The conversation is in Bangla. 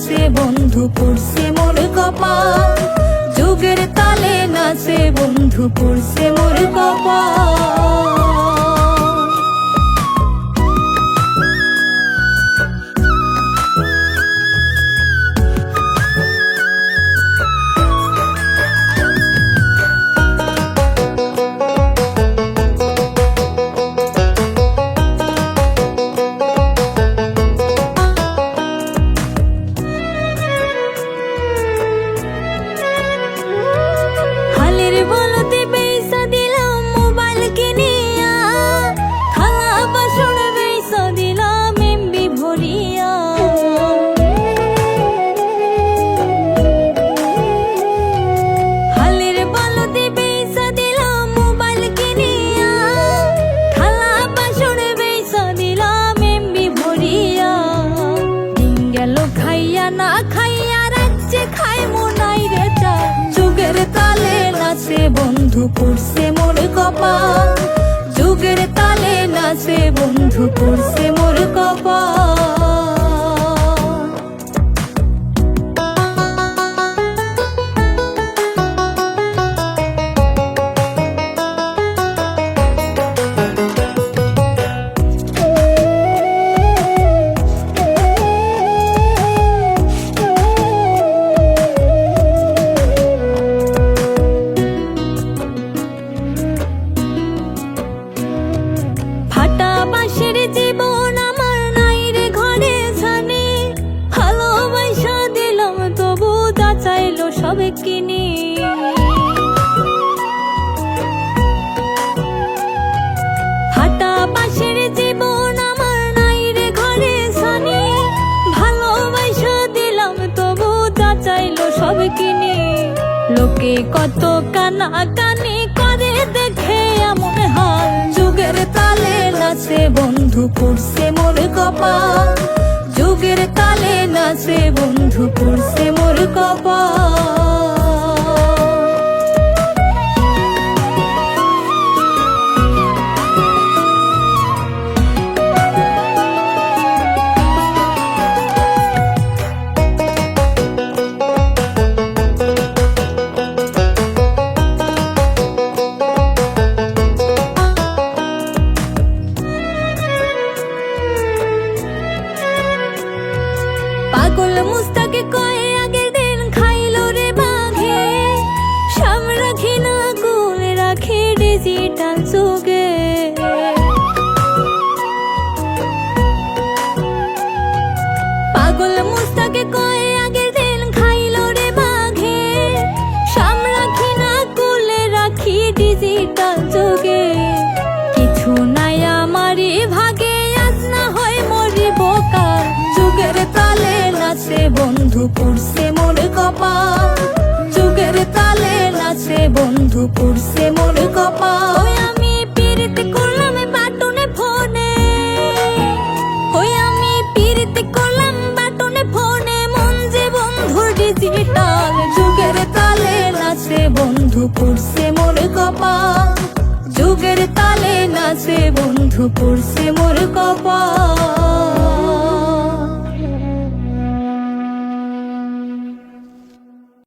নাচে বন্ধু পড়ছে মোর কপাল, যুগের তালে নাচে বন্ধু পড়ছে মোর কপাল। বন্ধু পড়ছে মোর কপাল, যুগের তালে নাচে বন্ধু পড়ছে মোর কপাল। জীবন আমার নাই রে ঘরে জানে, ভালোবাসা দিলাম তবু তা চাইলো সবে কিনি। ফাটা বাঁশের জীবন আমার নাই রে ঘরে জানে, ভালোবাসা দিলাম তবু তা চাইলো সবে কিনি। লোকে কত কানা কানি করে দেখে এমন হাল, যুগের তালে নাচে বন্ধু পড়ছে মোর কপাল, যুগের তালে নাচে বন্ধু পড়ছে মোর কপাল। পাগল মুস্তাকে কয়ে আগের দিন খাইলো রে বাঘে, সব রাখি না কুল রাখি ডিজিটাল যুগে। পাগল মুস্তাকে কয়ে আগের দিন খাইলো রে বাঘে, সব রাখি না কুল রাখি ডিজিটাল যুগে। কিছু নাই আমারই ভাগে, আজ না হয় মরিব কাল, যুগের তালে নাচে বন্ধু পড়ছে মোর কপাল, যুগের তালে নাচে বন্ধু পড়ছে মোর কপাল। আমি পিরিতি করলাম বাটনে ফোনে, ওই আমি পিরিতি করলাম বাটনে ফোনে, মন যে বন্ধু ডিজিটাল, যুগের তালে নাচে বন্ধু পড়ছে মোর কপাল, যুগের তালে নাচে বন্ধু পড়ছে মোর কপাল।